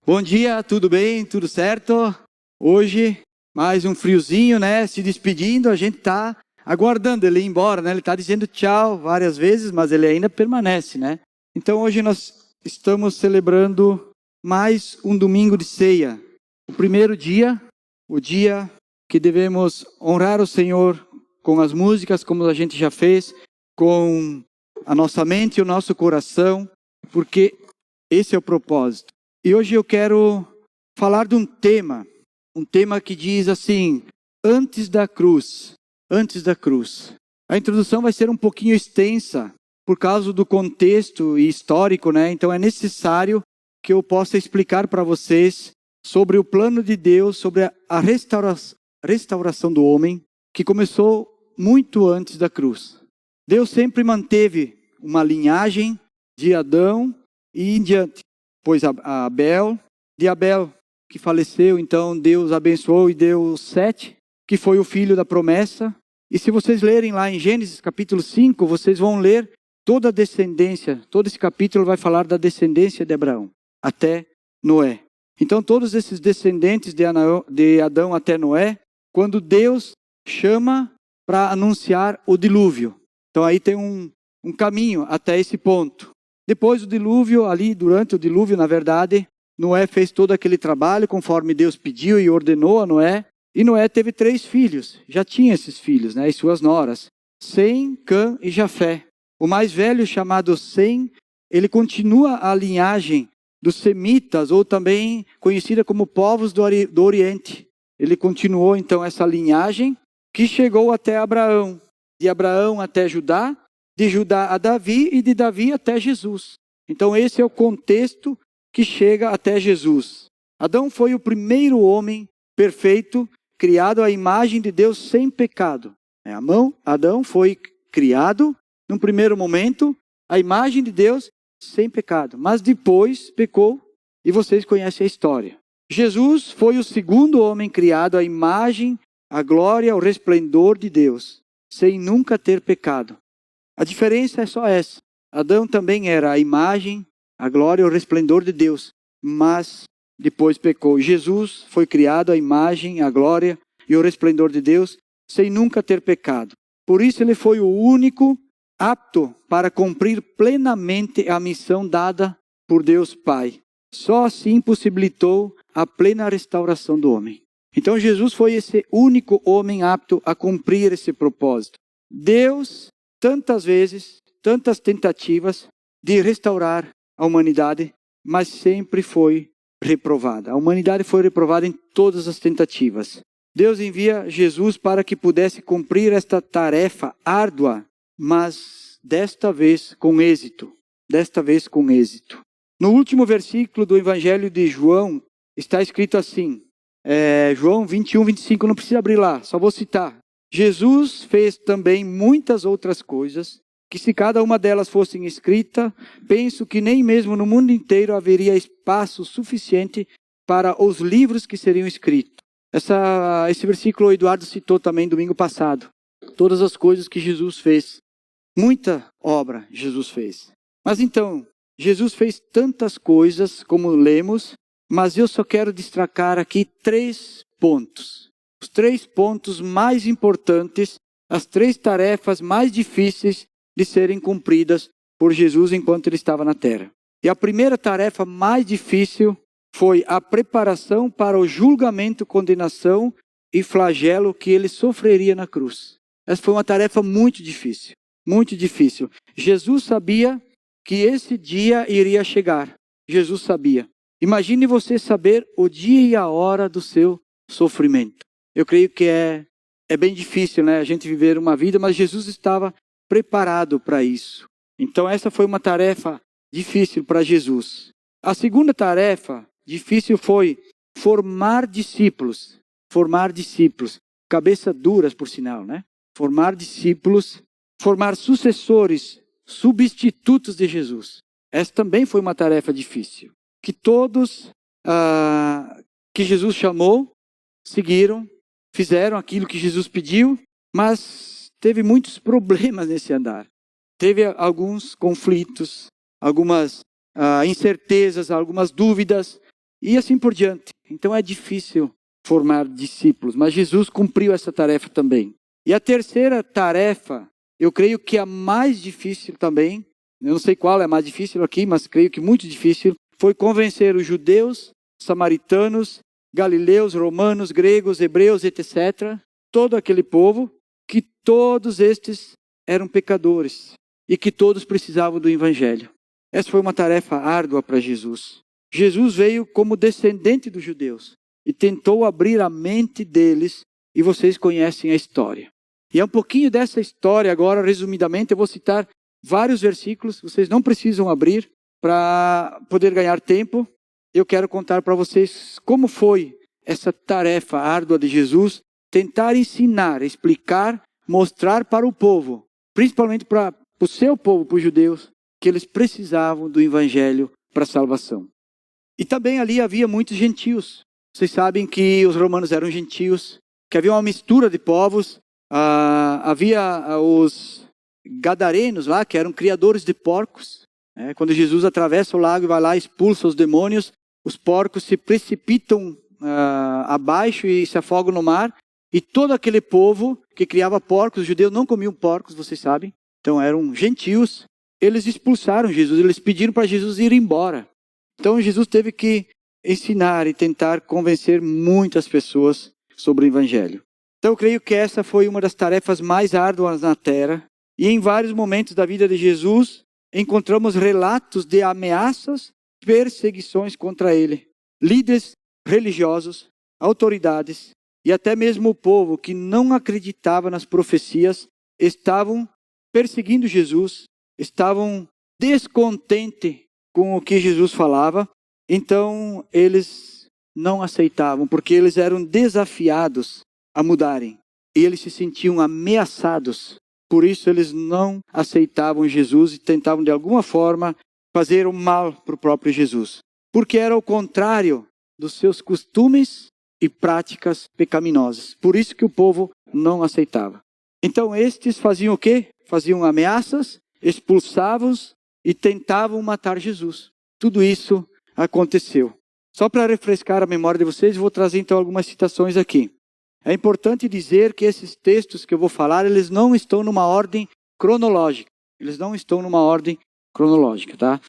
Bom dia, tudo bem? Tudo certo? Hoje, mais um friozinho, né? Se despedindo, a gente tá aguardando ele ir embora, né? Ele tá dizendo tchau várias vezes, mas ele ainda permanece, né? Então hoje nós estamos celebrando mais um domingo de ceia. O primeiro dia, o dia que devemos honrar o Senhor com as músicas, como a gente já fez, com a nossa mente e o nosso coração, porque esse é o propósito. E hoje eu quero falar de um tema que diz assim, antes da cruz. A introdução vai ser um pouquinho extensa, por causa do contexto histórico, né? Então é necessário que eu possa explicar para vocês sobre o plano de Deus, sobre a restauração do homem, que começou muito antes da cruz. Deus sempre manteve uma linhagem de Adão e em diante. Pois a Abel, de Abel que faleceu, então Deus abençoou e deu Sete, que foi o filho da promessa. E se vocês lerem lá em Gênesis capítulo 5, vocês vão ler toda a descendência, todo esse capítulo vai falar da descendência de Abraão, até Noé. Então todos esses descendentes de Adão até Noé, quando Deus chama para anunciar o dilúvio. Então aí tem um caminho até esse ponto. Depois do dilúvio, ali durante o dilúvio, na verdade, Noé fez todo aquele trabalho conforme Deus pediu e ordenou a Noé. E Noé teve 3 filhos, já tinha esses filhos, né, e suas noras, Sem, Cã e Jafé. O mais velho, chamado Sem, ele continua a linhagem dos semitas, ou também conhecida como povos do Oriente. Ele continuou então essa linhagem que chegou até Abraão, de Abraão até Judá, de Judá a Davi e de Davi até Jesus. Então esse é o contexto que chega até Jesus. Adão foi o primeiro homem perfeito, criado à imagem de Deus sem pecado. Adão foi criado, num primeiro momento, à imagem de Deus sem pecado. Mas depois pecou e vocês conhecem a história. Jesus foi o segundo homem criado à imagem, à glória, ao resplendor de Deus, sem nunca ter pecado. A diferença é só essa. Adão também era a imagem, a glória e o resplendor de Deus, mas depois pecou. Jesus foi criado à imagem, a glória e o resplendor de Deus, sem nunca ter pecado. Por isso ele foi o único apto para cumprir plenamente a missão dada por Deus Pai. Só assim possibilitou a plena restauração do homem. Então Jesus foi esse único homem apto a cumprir esse propósito. Deus, tantas vezes, tantas tentativas de restaurar a humanidade, mas sempre foi reprovada. A humanidade foi reprovada em todas as tentativas. Deus envia Jesus para que pudesse cumprir esta tarefa árdua, mas desta vez com êxito. No último versículo do Evangelho de João, está escrito assim, João 21, 25, não precisa abrir lá, só vou citar. Jesus fez também muitas outras coisas, que se cada uma delas fosse escrita, penso que nem mesmo no mundo inteiro haveria espaço suficiente para os livros que seriam escritos. Esse versículo o Eduardo citou também domingo passado. Todas as coisas que Jesus fez. Muita obra Jesus fez. Mas então, Jesus fez tantas coisas como lemos, mas eu só quero destacar aqui 3 pontos. Os 3 pontos mais importantes, as 3 tarefas mais difíceis de serem cumpridas por Jesus enquanto ele estava na terra. E a primeira tarefa mais difícil foi a preparação para o julgamento, condenação e flagelo que ele sofreria na cruz. Essa foi uma tarefa muito difícil, muito difícil. Jesus sabia que esse dia iria chegar. Jesus sabia. Imagine você saber o dia e a hora do seu sofrimento. Eu creio que é bem difícil, né? A gente viver uma vida, mas Jesus estava preparado para isso. Então essa foi uma tarefa difícil para Jesus. A segunda tarefa difícil foi formar discípulos. Cabeça duras, por sinal, né? Formar discípulos, formar sucessores, substitutos de Jesus. Essa também foi uma tarefa difícil. Que todos que Jesus chamou, seguiram, fizeram aquilo que Jesus pediu, mas teve muitos problemas nesse andar. Teve alguns conflitos, algumas incertezas, algumas dúvidas. e assim por diante. Então é difícil formar discípulos, mas Jesus cumpriu essa tarefa também. E a terceira tarefa, eu creio que a mais difícil também, eu não sei qual é a mais difícil aqui, mas creio que muito difícil, foi convencer os judeus, samaritanos, galileus, romanos, gregos, hebreus, etc., todo aquele povo, que todos estes eram pecadores e que todos precisavam do evangelho. Essa foi uma tarefa árdua para Jesus. Jesus veio como descendente dos judeus e tentou abrir a mente deles, e vocês conhecem a história. E é um pouquinho dessa história agora, resumidamente, eu vou citar vários versículos, vocês não precisam abrir para poder ganhar tempo. Eu quero contar para vocês como foi essa tarefa árdua de Jesus, tentar ensinar, explicar, mostrar para o povo, principalmente para o seu povo, para os judeus, que eles precisavam do evangelho para a salvação. E também ali havia muitos gentios. Vocês sabem que os romanos eram gentios, que havia uma mistura de povos. Havia os gadarenos lá, que eram criadores de porcos. Quando Jesus atravessa o lago e vai lá e expulsa os demônios, os porcos se precipitam abaixo e se afogam no mar. E todo aquele povo que criava porcos, os judeus não comiam porcos, vocês sabem. Então eram gentios. Eles expulsaram Jesus, eles pediram para Jesus ir embora. Então Jesus teve que ensinar e tentar convencer muitas pessoas sobre o evangelho. Então eu creio que essa foi uma das tarefas mais árduas na terra. E em vários momentos da vida de Jesus, encontramos relatos de ameaças, perseguições contra ele. Líderes religiosos, autoridades e até mesmo o povo que não acreditava nas profecias estavam perseguindo Jesus, estavam descontentes com o que Jesus falava. Então eles não aceitavam, porque eles eram desafiados a mudarem. E eles se sentiam ameaçados. Por isso eles não aceitavam Jesus e tentavam de alguma forma fazer o mal para o próprio Jesus. Porque era o contrário dos seus costumes e práticas pecaminosas. Por isso que o povo não aceitava. Então estes faziam o quê? Faziam ameaças, expulsavam-os e tentavam matar Jesus. Tudo isso aconteceu. Só para refrescar a memória de vocês, vou trazer então algumas citações aqui. É importante dizer que esses textos que eu vou falar, eles não estão numa ordem cronológica. Eles não estão numa ordem cronológica, tá?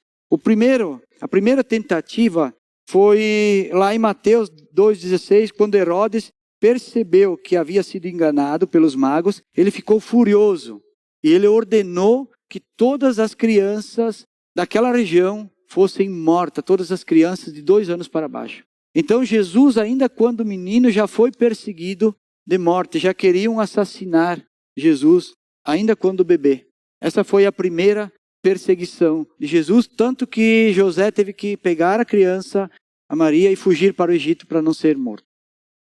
A primeira tentativa foi lá em Mateus 2,16, quando Herodes percebeu que havia sido enganado pelos magos, ele ficou furioso. E ele ordenou que todas as crianças daquela região fossem mortas, todas as crianças de 2 anos para baixo. Então Jesus, ainda quando menino, já foi perseguido de morte, já queriam assassinar Jesus, ainda quando bebê. Essa foi a primeira perseguição de Jesus, tanto que José teve que pegar a criança, a Maria, e fugir para o Egito para não ser morto.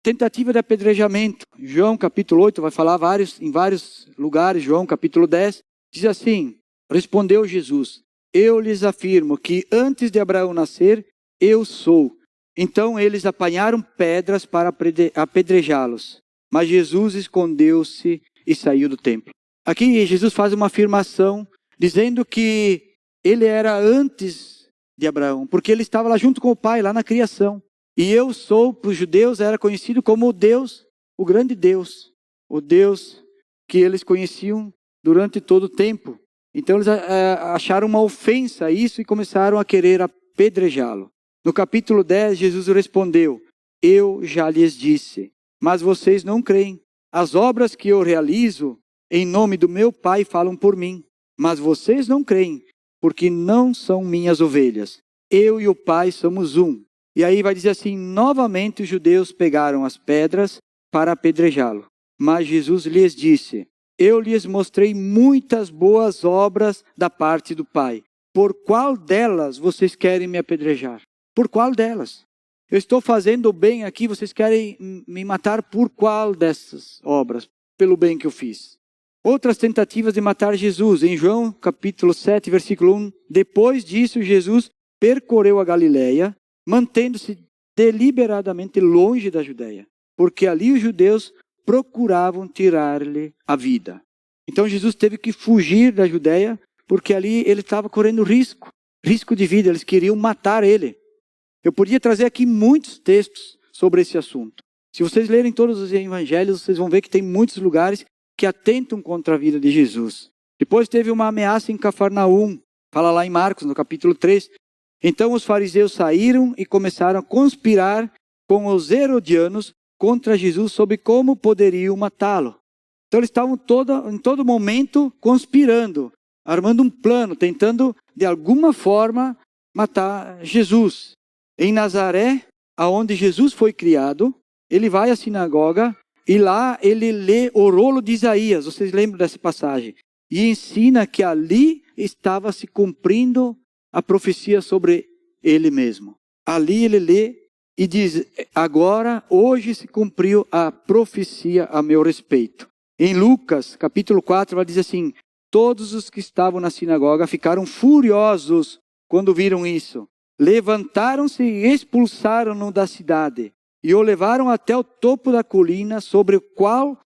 Tentativa de apedrejamento. João capítulo 8 vai falar em vários lugares. João capítulo 10 diz assim: respondeu Jesus: eu lhes afirmo que antes de Abraão nascer, eu sou. Então eles apanharam pedras para apedrejá-los. Mas Jesus escondeu-se e saiu do templo. Aqui Jesus faz uma afirmação dizendo que ele era antes de Abraão, porque ele estava lá junto com o pai, lá na criação. E eu sou, para os judeus, era conhecido como o Deus, o grande Deus. O Deus que eles conheciam durante todo o tempo. Então eles acharam uma ofensa a isso e começaram a querer apedrejá-lo. No capítulo 10, Jesus respondeu: eu já lhes disse, mas vocês não creem. As obras que eu realizo em nome do meu Pai falam por mim, mas vocês não creem, porque não são minhas ovelhas. Eu e o Pai somos um. E aí vai dizer assim: novamente os judeus pegaram as pedras para apedrejá-lo. Mas Jesus lhes disse: eu lhes mostrei muitas boas obras da parte do Pai. Por qual delas vocês querem me apedrejar? Por qual delas? Eu estou fazendo o bem aqui, vocês querem me matar por qual dessas obras? Pelo bem que eu fiz. Outras tentativas de matar Jesus. Em João capítulo 7, versículo 1. Depois disso, Jesus percorreu a Galileia, mantendo-se deliberadamente longe da Judeia, porque ali os judeus procuravam tirar-lhe a vida. Então Jesus teve que fugir da Judeia, porque ali ele estava correndo risco de vida, eles queriam matar ele. Eu podia trazer aqui muitos textos sobre esse assunto. Se vocês lerem todos os evangelhos, vocês vão ver que tem muitos lugares que atentam contra a vida de Jesus. Depois teve uma ameaça em Cafarnaum, fala lá em Marcos, no capítulo 3. Então os fariseus saíram e começaram a conspirar com os herodianos contra Jesus sobre como poderiam matá-lo. Então eles estavam em todo momento conspirando, armando um plano, tentando de alguma forma matar Jesus. Em Nazaré, aonde Jesus foi criado, ele vai à sinagoga e lá ele lê o rolo de Isaías. Vocês lembram dessa passagem? E ensina que ali estava se cumprindo a profecia sobre ele mesmo. Ali ele lê e diz, agora, hoje se cumpriu a profecia a meu respeito. Em Lucas, capítulo 4, ela diz assim, todos os que estavam na sinagoga ficaram furiosos quando viram isso. Levantaram-se e expulsaram-no da cidade e o levaram até o topo da colina sobre o qual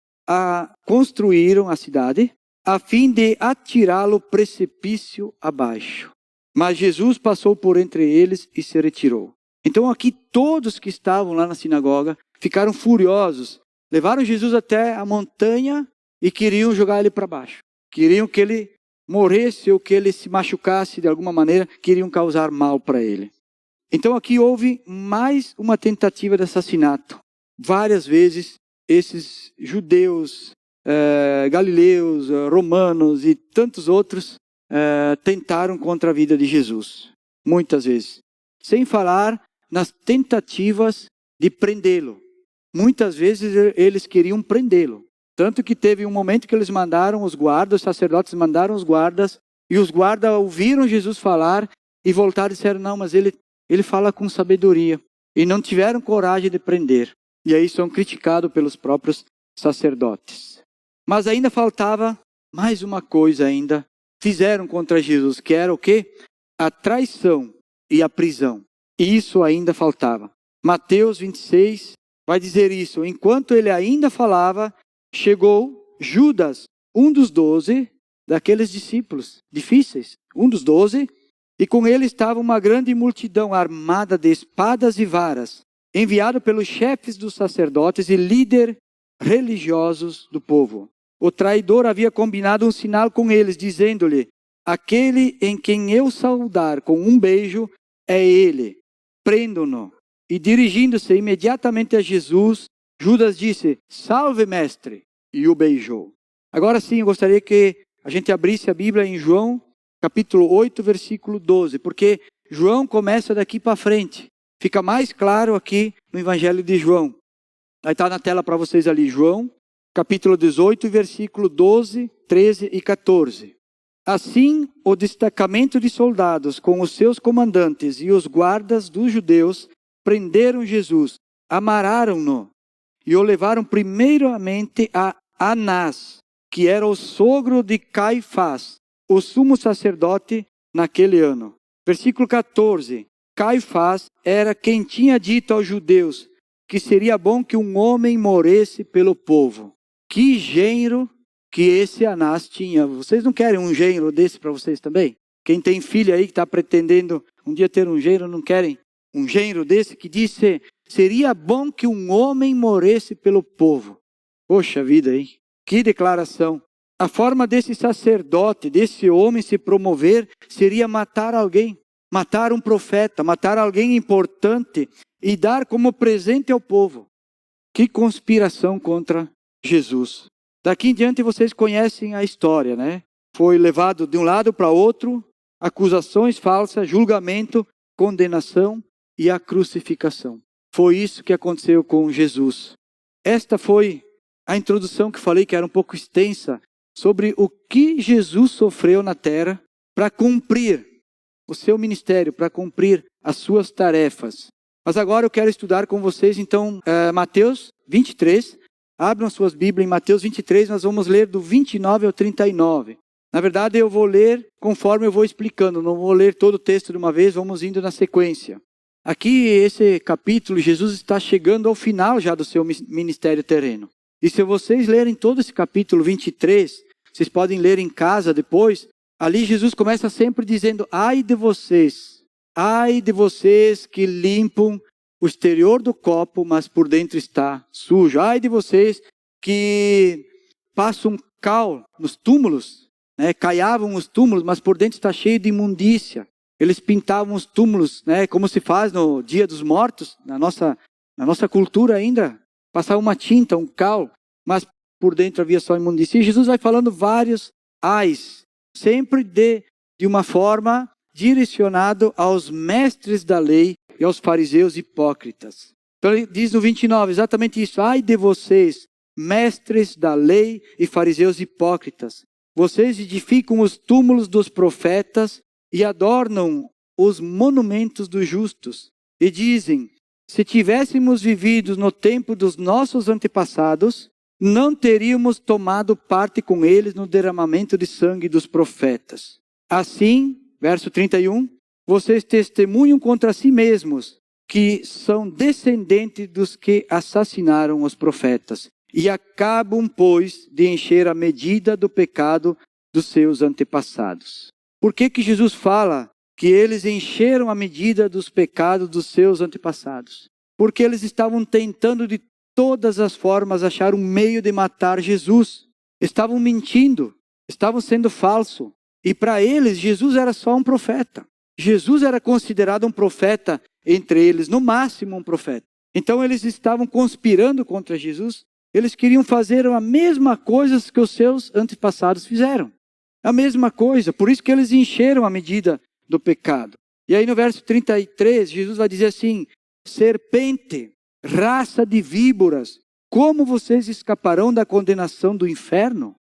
construíram a cidade, a fim de atirá-lo precipício abaixo. Mas Jesus passou por entre eles e se retirou. Então aqui todos que estavam lá na sinagoga ficaram furiosos. Levaram Jesus até a montanha e queriam jogar ele para baixo. Queriam que ele morresse ou que ele se machucasse de alguma maneira. Queriam causar mal para ele. Então aqui houve mais uma tentativa de assassinato. Várias vezes esses judeus, galileus, romanos e tantos outros tentaram contra a vida de Jesus. Muitas vezes. Sem falar nas tentativas de prendê-lo. Muitas vezes eles queriam prendê-lo. Tanto que teve um momento que eles mandaram os guardas, os sacerdotes mandaram os guardas, e os guardas ouviram Jesus falar e voltaram e disseram, não, mas ele fala com sabedoria. E não tiveram coragem de prender. E aí são criticados pelos próprios sacerdotes. Mas ainda faltava mais uma coisa ainda. Fizeram contra Jesus, que era o quê? A traição e a prisão. E isso ainda faltava. Mateus 26 vai dizer isso. Enquanto ele ainda falava, chegou Judas, um dos 12, daqueles discípulos difíceis, um dos 12, e com ele estava uma grande multidão armada de espadas e varas, enviado pelos chefes dos sacerdotes e líderes religiosos do povo. O traidor havia combinado um sinal com eles, dizendo-lhe, aquele em quem eu saudar com um beijo é ele, prendo-no. E dirigindo-se imediatamente a Jesus, Judas disse, salve mestre, e o beijou. Agora sim, eu gostaria que a gente abrisse a Bíblia em João, capítulo 8, versículo 12, porque João começa daqui para frente. Fica mais claro aqui no Evangelho de João. Vai estar na tela para vocês ali, João, capítulo 18, versículo 12, 13 e 14. Assim, o destacamento de soldados com os seus comandantes e os guardas dos judeus prenderam Jesus, amarraram-no e o levaram primeiramente a Anás, que era o sogro de Caifás, o sumo sacerdote naquele ano. Versículo 14. Caifás era quem tinha dito aos judeus que seria bom que um homem morresse pelo povo. Que genro que esse Anás tinha. Vocês não querem um genro desse para vocês também? Quem tem filho aí que está pretendendo um dia ter um genro, não querem um genro desse que disse, seria bom que um homem morresse pelo povo. Poxa vida, hein? Que declaração. A forma desse sacerdote, desse homem se promover, seria matar alguém. Matar um profeta, matar alguém importante e dar como presente ao povo. Que conspiração contra Jesus. Daqui em diante vocês conhecem a história, né? Foi levado de um lado para outro, acusações falsas, julgamento, condenação e a crucificação. Foi isso que aconteceu com Jesus. Esta foi a introdução que falei que era um pouco extensa sobre o que Jesus sofreu na terra para cumprir o seu ministério, para cumprir as suas tarefas. Mas agora eu quero estudar com vocês então Mateus 23. Abram suas Bíblias em Mateus 23, nós vamos ler do 29 ao 39. Na verdade eu vou ler conforme eu vou explicando, não vou ler todo o texto de uma vez, vamos indo na sequência. Aqui, esse capítulo, Jesus está chegando ao final já do seu ministério terreno. E se vocês lerem todo esse capítulo 23, vocês podem ler em casa depois, ali Jesus começa sempre dizendo, ai de vocês, Ai de vocês que limpam o exterior do copo, mas por dentro está sujo. Ai de vocês que passam cal nos túmulos, né? Caiavam os túmulos, mas por dentro está cheio de imundícia. Eles pintavam os túmulos, né? Como se faz no Dia dos Mortos, na nossa cultura ainda. Passava uma tinta, um cal, mas por dentro havia só imundícia. E Jesus vai falando vários ais, sempre de uma forma direcionado aos mestres da lei e aos fariseus hipócritas. Então ele diz no 29 exatamente isso. Ai de vocês, mestres da lei e fariseus hipócritas. Vocês edificam os túmulos dos profetas e adornam os monumentos dos justos. E dizem, se tivéssemos vivido no tempo dos nossos antepassados, não teríamos tomado parte com eles no derramamento de sangue dos profetas. Assim, verso 31, vocês testemunham contra si mesmos que são descendentes dos que assassinaram os profetas e acabam, pois, de encher a medida do pecado dos seus antepassados. Por que Jesus fala que eles encheram a medida dos pecados dos seus antepassados? Porque eles estavam tentando de todas as formas achar um meio de matar Jesus. Estavam mentindo, estavam sendo falsos. E para eles, Jesus era só um profeta. Jesus era considerado um profeta entre eles, no máximo um profeta. Então eles estavam conspirando contra Jesus. Eles queriam fazer a mesma coisa que os seus antepassados fizeram. A mesma coisa, por isso que eles encheram a medida do pecado. E aí no verso 33, Jesus vai dizer assim, serpente, raça de víboras, como vocês escaparão da condenação do inferno?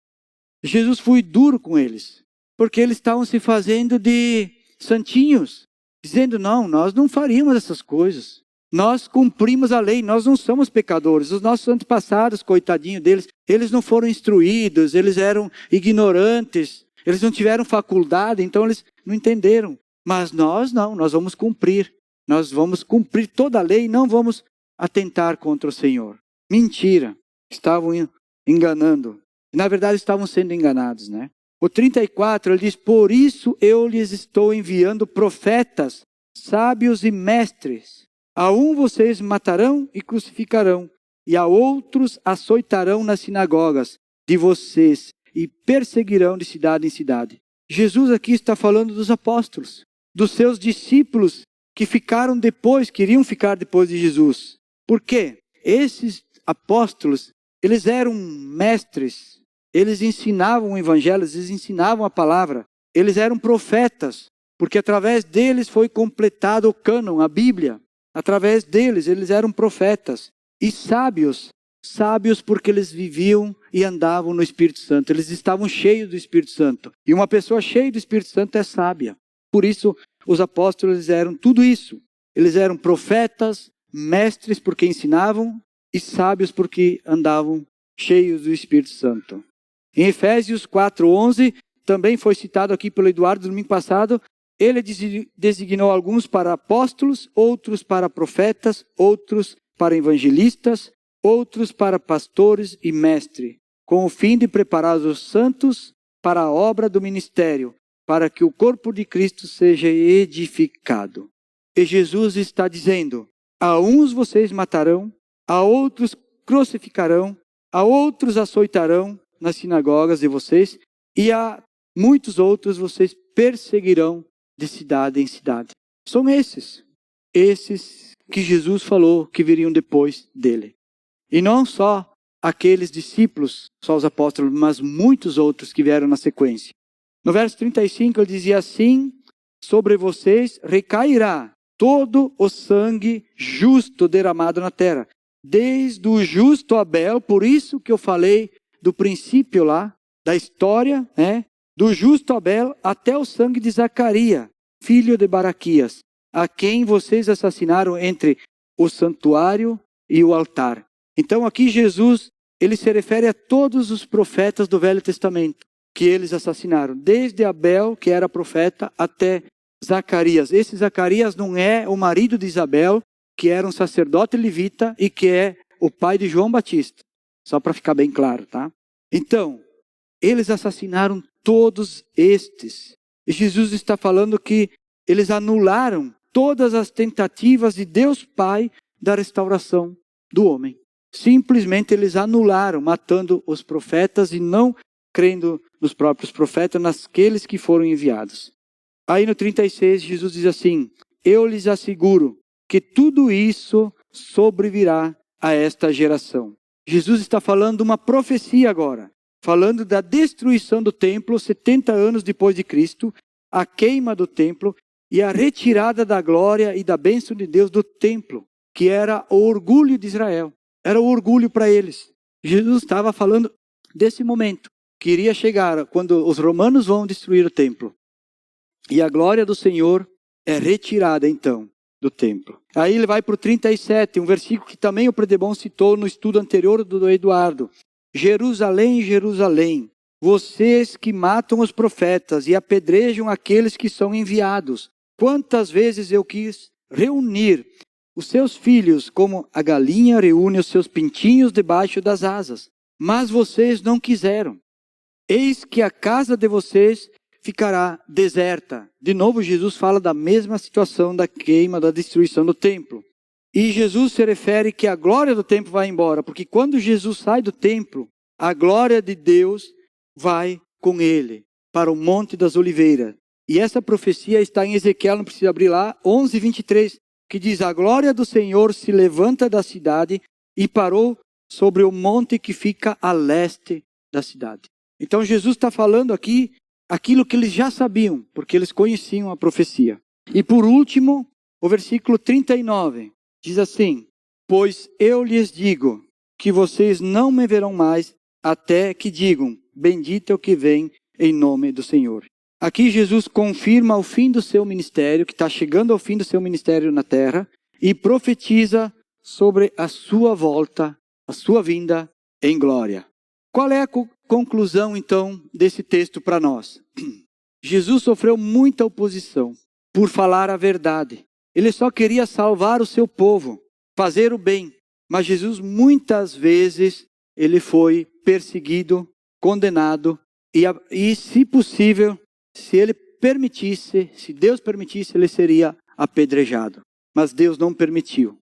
Jesus foi duro com eles, porque eles estavam se fazendo de santinhos, dizendo, não, nós não faríamos essas coisas. Nós cumprimos a lei, nós não somos pecadores. Os nossos antepassados, coitadinho deles, eles não foram instruídos, eles eram ignorantes, eles não tiveram faculdade, então eles não entenderam. Mas nós não, nós vamos cumprir. Nós vamos cumprir toda a lei e não vamos atentar contra o Senhor. Mentira, estavam enganando. Na verdade, estavam sendo enganados, né? O 34, ele diz, por isso eu lhes estou enviando profetas, sábios e mestres. A um vocês matarão e crucificarão, e a outros açoitarão nas sinagogas de vocês e perseguirão de cidade em cidade. Jesus aqui está falando dos apóstolos, dos seus discípulos que ficaram depois, queriam ficar depois de Jesus. Por quê? Esses apóstolos, eles eram mestres, eles ensinavam o evangelho, eles ensinavam a palavra, eles eram profetas, porque através deles foi completado o cânon, a Bíblia. Através deles, eles eram profetas. E sábios porque eles viviam e andavam no Espírito Santo. Eles estavam cheios do Espírito Santo. E uma pessoa cheia do Espírito Santo é sábia. Por isso, os apóstolos eram tudo isso. Eles eram profetas, mestres porque ensinavam e sábios porque andavam cheios do Espírito Santo. Em Efésios 4:11, também foi citado aqui pelo Eduardo no domingo passado, ele designou alguns para apóstolos, outros para profetas, outros para evangelistas, outros para pastores e mestres, com o fim de preparar os santos para a obra do ministério, para que o corpo de Cristo seja edificado. E Jesus está dizendo, a uns vocês matarão, a outros crucificarão, a outros açoitarão nas sinagogas de vocês, e a muitos outros vocês perseguirão de cidade em cidade. São esses que Jesus falou que viriam depois dele. E não só aqueles discípulos, só os apóstolos, mas muitos outros que vieram na sequência. No verso 35 ele dizia assim, sobre vocês recairá todo o sangue justo derramado na terra, desde o justo Abel, por isso que eu falei do princípio lá, da história, né? Do justo Abel até o sangue de Zacarias, filho de Baraquias, a quem vocês assassinaram entre o santuário e o altar. Então aqui Jesus, ele se refere a todos os profetas do Velho Testamento, que eles assassinaram, desde Abel, que era profeta, até Zacarias. Esse Zacarias não é o marido de Isabel, que era um sacerdote levita e que é o pai de João Batista. Só para ficar bem claro, tá? Então, eles assassinaram todos estes. E Jesus está falando que eles anularam todas as tentativas de Deus Pai da restauração do homem. Simplesmente eles anularam, matando os profetas e não crendo nos próprios profetas, naqueles que foram enviados. Aí no 36, Jesus diz assim: eu lhes asseguro que tudo isso sobrevirá a esta geração. Jesus está falando uma profecia agora, falando da destruição do templo 70 anos depois de Cristo, a queima do templo e a retirada da glória e da bênção de Deus do templo, que era o orgulho de Israel. Era o orgulho para eles. Jesus estava falando desse momento, que iria chegar quando os romanos vão destruir o templo. E a glória do Senhor é retirada então do templo. Aí ele vai para o 37, um versículo que também o Predebon citou no estudo anterior do Eduardo. Jerusalém, Jerusalém, vocês que matam os profetas e apedrejam aqueles que são enviados. Quantas vezes eu quis reunir os seus filhos como a galinha reúne os seus pintinhos debaixo das asas. Mas vocês não quiseram. Eis que a casa de vocês ficará deserta. De novo, Jesus fala da mesma situação da queima, da destruição do templo. E Jesus se refere que a glória do templo vai embora, porque quando Jesus sai do templo, a glória de Deus vai com ele para o Monte das Oliveiras. E essa profecia está em Ezequiel, não precisa abrir lá, 11:23, que diz: a glória do Senhor se levanta da cidade e parou sobre o monte que fica a leste da cidade. Então Jesus está falando aqui aquilo que eles já sabiam, porque eles conheciam a profecia. E por último, o versículo 39 diz assim: pois eu lhes digo que vocês não me verão mais até que digam: bendito é o que vem em nome do Senhor. Aqui Jesus confirma o fim do seu ministério, que está chegando ao fim do seu ministério na terra, e profetiza sobre a sua volta, a sua vinda em glória. Qual é a conclusão, então, desse texto para nós? Jesus sofreu muita oposição por falar a verdade. Ele só queria salvar o seu povo, fazer o bem. Mas Jesus, muitas vezes, ele foi perseguido, condenado, e se possível, se ele permitisse, se Deus permitisse, ele seria apedrejado. Mas Deus não permitiu.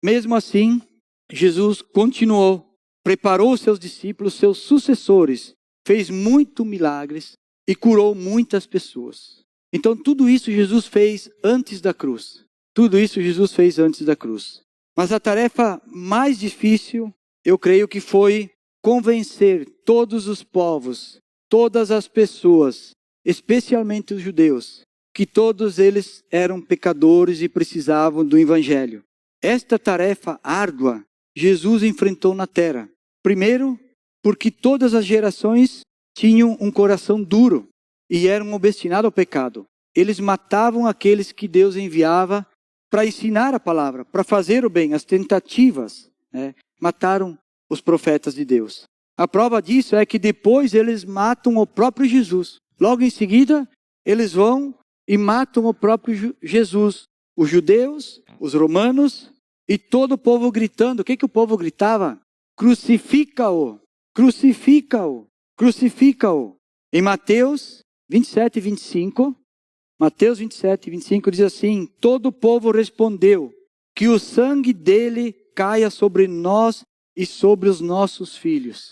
Mesmo assim, Jesus continuou, preparou seus discípulos, seus sucessores, fez muitos milagres e curou muitas pessoas. Então tudo isso Jesus fez antes da cruz. Tudo isso Jesus fez antes da cruz. Mas a tarefa mais difícil, eu creio que foi convencer todos os povos, todas as pessoas, especialmente os judeus, que todos eles eram pecadores e precisavam do Evangelho. Esta tarefa árdua, Jesus enfrentou na terra. Primeiro, porque todas as gerações tinham um coração duro e eram obstinados ao pecado. Eles matavam aqueles que Deus enviava para ensinar a palavra, para fazer o bem, as tentativas, mataram os profetas de Deus. A prova disso é que depois eles matam o próprio Jesus. Logo em seguida, eles vão e matam o próprio Jesus. Os judeus, os romanos e todo o povo gritando. O que o povo gritava? Crucifica-o, crucifica-o, crucifica-o. Em Mateus 27:25, Mateus 27:25 diz assim: todo o povo respondeu: que o sangue dele caia sobre nós e sobre os nossos filhos.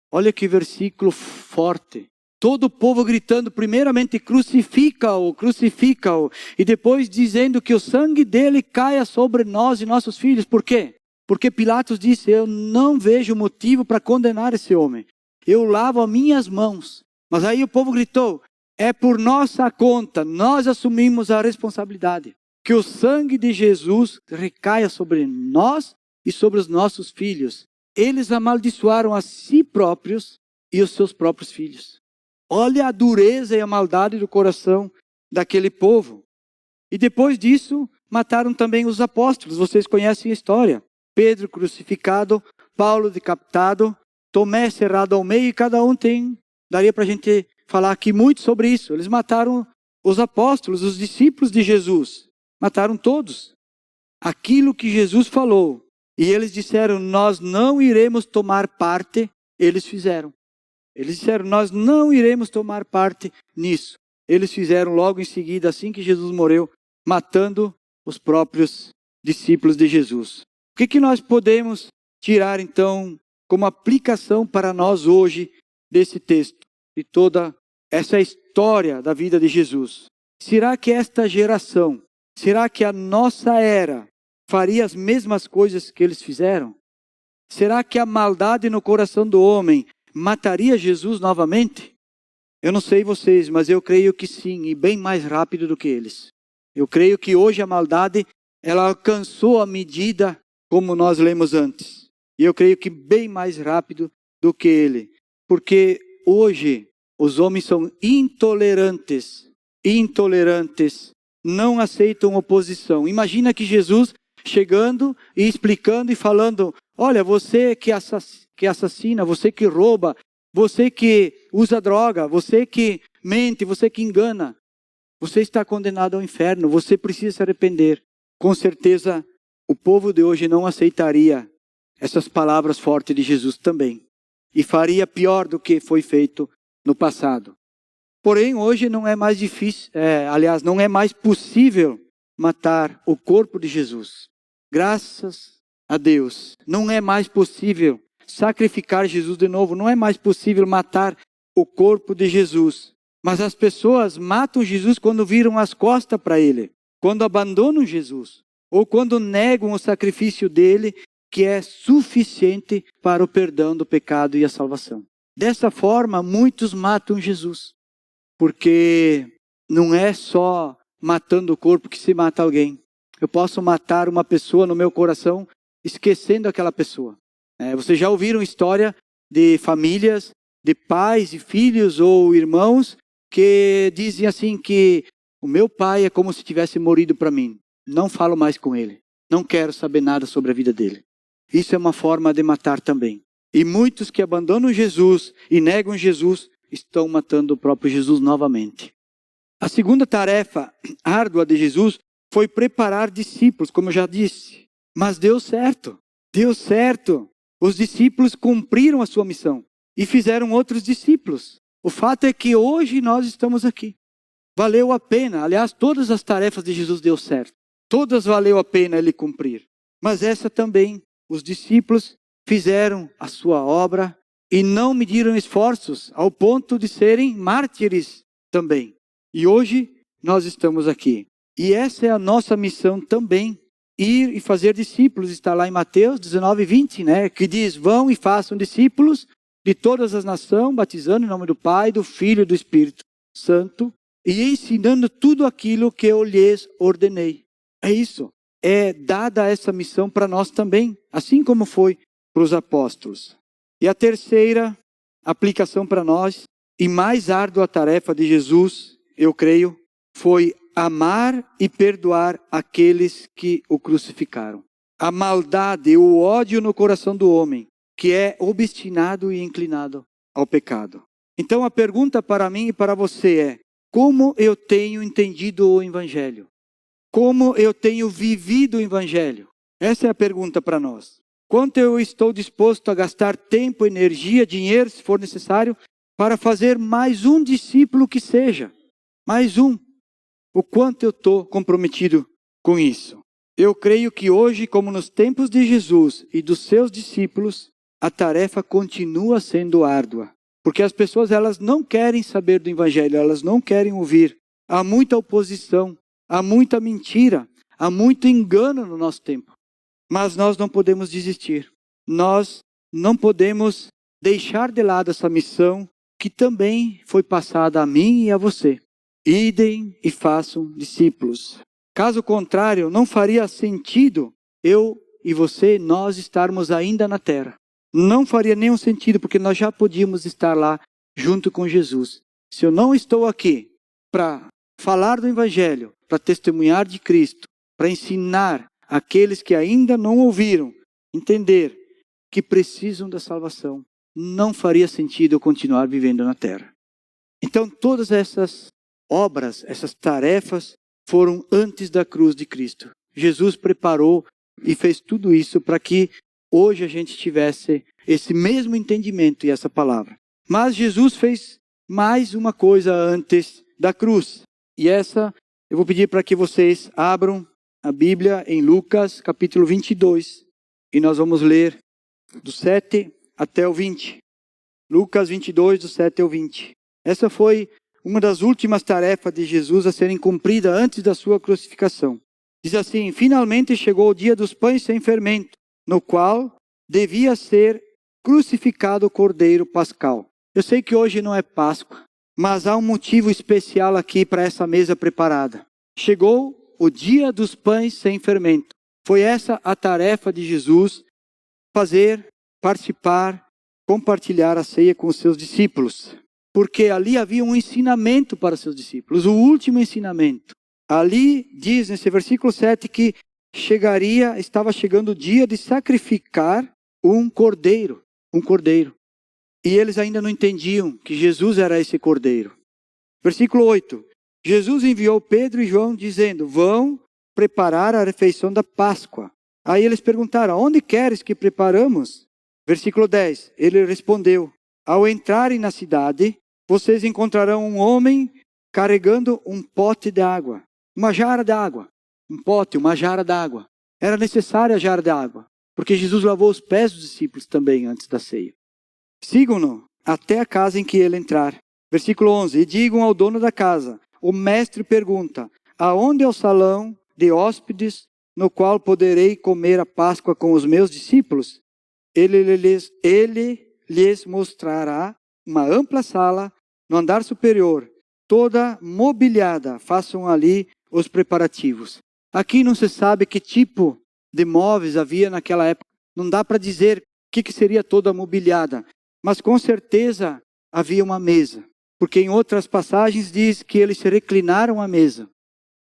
Olha que versículo forte. Todo o povo gritando, primeiramente, crucifica-o, crucifica-o. E depois dizendo que o sangue dele caia sobre nós e nossos filhos. Por quê? Porque Pilatos disse: eu não vejo motivo para condenar esse homem. Eu lavo as minhas mãos. Mas aí o povo gritou: é por nossa conta, nós assumimos a responsabilidade. Que o sangue de Jesus recaia sobre nós e sobre os nossos filhos. Eles amaldiçoaram a si próprios e os seus próprios filhos. Olha a dureza e a maldade do coração daquele povo. E depois disso, mataram também os apóstolos. Vocês conhecem a história. Pedro crucificado, Paulo decapitado, Tomé cerrado ao meio, e cada um tem... Daria para a gente falar aqui muito sobre isso. Eles mataram os apóstolos, os discípulos de Jesus. Mataram todos. Aquilo que Jesus falou. E eles disseram: nós não iremos tomar parte. Eles fizeram. Eles disseram: nós não iremos tomar parte nisso. Eles fizeram logo em seguida, assim que Jesus morreu, matando os próprios discípulos de Jesus. O que nós podemos tirar então como aplicação para nós hoje desse texto, de toda essa história da vida de Jesus? Será que esta geração, será que a nossa era faria as mesmas coisas que eles fizeram? Será que a maldade no coração do homem mataria Jesus novamente? Eu não sei vocês, mas eu creio que sim, e bem mais rápido do que eles. Eu creio que hoje a maldade, ela alcançou a medida como nós lemos antes. E eu creio que bem mais rápido do que ele. Porque hoje os homens são intolerantes, não aceitam oposição. Imagina que Jesus chegando e explicando e falando: olha, você que assassina, você que rouba, você que usa droga, você que mente, você que engana, você está condenado ao inferno, você precisa se arrepender. Com certeza, o povo de hoje não aceitaria essas palavras fortes de Jesus também. E faria pior do que foi feito no passado. Porém, hoje não é mais difícil, não é mais possível matar o corpo de Jesus. Graças a Deus, não é mais possível sacrificar Jesus de novo, não é mais possível matar o corpo de Jesus. Mas as pessoas matam Jesus quando viram as costas para ele, quando abandonam Jesus, ou quando negam o sacrifício dele, que é suficiente para o perdão do pecado e a salvação. Dessa forma, muitos matam Jesus, porque não é só matando o corpo que se mata alguém. Eu posso matar uma pessoa no meu coração esquecendo aquela pessoa. Vocês já ouviram história de famílias, de pais e filhos ou irmãos que dizem assim que o meu pai é como se tivesse morrido para mim. Não falo mais com ele. Não quero saber nada sobre a vida dele. Isso é uma forma de matar também. E muitos que abandonam Jesus e negam Jesus estão matando o próprio Jesus novamente. A segunda tarefa árdua de Jesus foi preparar discípulos, como eu já disse. Mas deu certo. Deu certo. Os discípulos cumpriram a sua missão e fizeram outros discípulos. O fato é que hoje nós estamos aqui. Valeu a pena. Aliás, todas as tarefas de Jesus deu certo. Todas valeu a pena ele cumprir. Mas essa também, os discípulos fizeram a sua obra e não mediram esforços ao ponto de serem mártires também. E hoje nós estamos aqui. E essa é a nossa missão também. Ir e fazer discípulos. Está lá em Mateus 19:20, que diz: vão e façam discípulos de todas as nações, batizando em nome do Pai, do Filho e do Espírito Santo, e ensinando tudo aquilo que eu lhes ordenei. É isso. É dada essa missão para nós também, assim como foi para os apóstolos. E a terceira aplicação para nós, e mais árdua tarefa de Jesus, eu creio, foi amar e perdoar aqueles que o crucificaram. A maldade, o ódio no coração do homem, que é obstinado e inclinado ao pecado. Então a pergunta para mim e para você é: como eu tenho entendido o Evangelho? Como eu tenho vivido o Evangelho? Essa é a pergunta para nós. Quanto eu estou disposto a gastar tempo, energia, dinheiro, se for necessário, para fazer mais um discípulo que seja? Mais um. O quanto eu estou comprometido com isso? Eu creio que hoje, como nos tempos de Jesus e dos seus discípulos, a tarefa continua sendo árdua. Porque as pessoas, elas não querem saber do Evangelho, elas não querem ouvir. Há muita oposição, há muita mentira, há muito engano no nosso tempo. Mas nós não podemos desistir. Nós não podemos deixar de lado essa missão que também foi passada a mim e a você. Idem e façam discípulos. Caso contrário, não faria sentido eu e você, nós estarmos ainda na terra. Não faria nenhum sentido, porque nós já podíamos estar lá junto com Jesus. Se eu não estou aqui para falar do Evangelho, para testemunhar de Cristo, para ensinar aqueles que ainda não ouviram, entender que precisam da salvação, não faria sentido eu continuar vivendo na terra. Então todas essas obras, essas tarefas foram antes da cruz de Cristo. Jesus preparou e fez tudo isso para que hoje a gente tivesse esse mesmo entendimento e essa palavra. Mas Jesus fez mais uma coisa antes da cruz. E essa Eu vou pedir para que vocês abram a Bíblia em Lucas, capítulo 22. E nós vamos ler do 7 até o 20. Lucas 22, do 7 ao 20. Essa foi uma das últimas tarefas de Jesus a serem cumprida antes da sua crucificação. Diz assim: finalmente chegou o dia dos pães sem fermento, no qual devia ser crucificado o Cordeiro Pascal. Eu sei que hoje não é Páscoa, mas há um motivo especial aqui para essa mesa preparada. Chegou o dia dos pães sem fermento. Foi essa a tarefa de Jesus, fazer, participar, compartilhar a ceia com os seus discípulos. Porque ali havia um ensinamento para os seus discípulos, o último ensinamento. Ali diz nesse versículo 7 que estava chegando o dia de sacrificar um cordeiro. E eles ainda não entendiam que Jesus era esse cordeiro. Versículo 8. Jesus enviou Pedro e João dizendo: vão preparar a refeição da Páscoa. Aí eles perguntaram: onde queres que preparamos? Versículo 10. Ele respondeu: ao entrarem na cidade, vocês encontrarão um homem carregando um pote de água. Uma jarra d'água. Uma jarra d'água. Era necessária a jarra d'água, porque Jesus lavou os pés dos discípulos também antes da ceia. Sigam-no até a casa em que ele entrar. Versículo 11. E digam ao dono da casa: o mestre pergunta: aonde é o salão de hóspedes no qual poderei comer a Páscoa com os meus discípulos? Ele lhes mostrará uma ampla sala no andar superior, toda mobiliada. Façam ali os preparativos. Aqui não se sabe que tipo de móveis havia naquela época. Não dá para dizer o que seria toda mobiliada. Mas com certeza havia uma mesa. Porque em outras passagens diz que eles se reclinaram à mesa.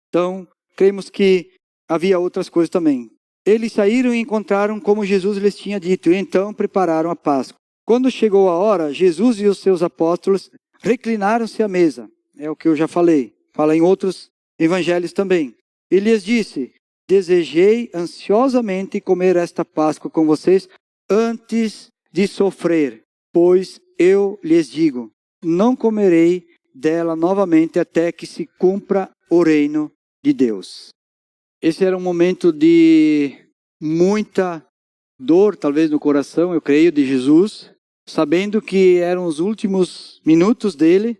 Então, cremos que havia outras coisas também. Eles saíram e encontraram como Jesus lhes tinha dito. E então prepararam a Páscoa. Quando chegou a hora, Jesus e os seus apóstolos reclinaram-se à mesa. É o que eu já falei. Fala em outros evangelhos também. Ele lhes disse: desejei ansiosamente comer esta Páscoa com vocês antes de sofrer. Pois eu lhes digo, não comerei dela novamente até que se cumpra o reino de Deus. Esse era um momento de muita dor, talvez no coração, eu creio, de Jesus, sabendo que eram os últimos minutos dele,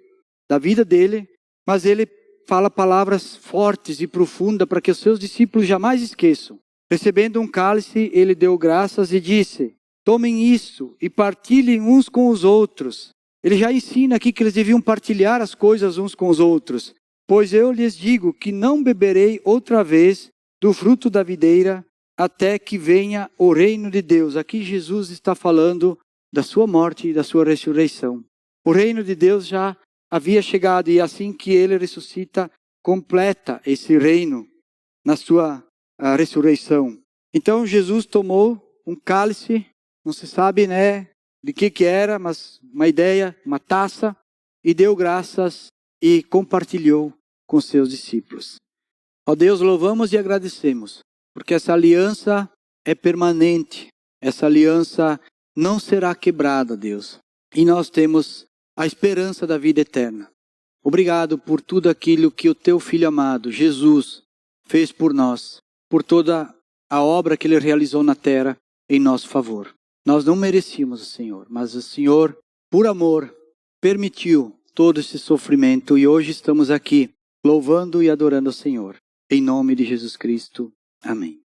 da vida dele, mas ele fala palavras fortes e profundas para que os seus discípulos jamais esqueçam. Recebendo um cálice, ele deu graças e disse: tomem isso e partilhem uns com os outros. Ele já ensina aqui que eles deviam partilhar as coisas uns com os outros. Pois eu lhes digo que não beberei outra vez do fruto da videira até que venha o reino de Deus. Aqui Jesus está falando da sua morte e da sua ressurreição. O reino de Deus já havia chegado e assim que ele ressuscita, completa esse reino na sua ressurreição. Então Jesus tomou um cálice, não se sabe, de que era, mas uma ideia, uma taça, e deu graças e compartilhou com seus discípulos. Ó Deus, louvamos e agradecemos, porque essa aliança é permanente, essa aliança não será quebrada, Deus. E nós temos a esperança da vida eterna. Obrigado por tudo aquilo que o teu Filho amado, Jesus, fez por nós, por toda a obra que ele realizou na terra em nosso favor. Nós não merecíamos, Senhor, mas o Senhor, por amor, permitiu todo esse sofrimento e hoje estamos aqui louvando e adorando o Senhor. Em nome de Jesus Cristo. Amém.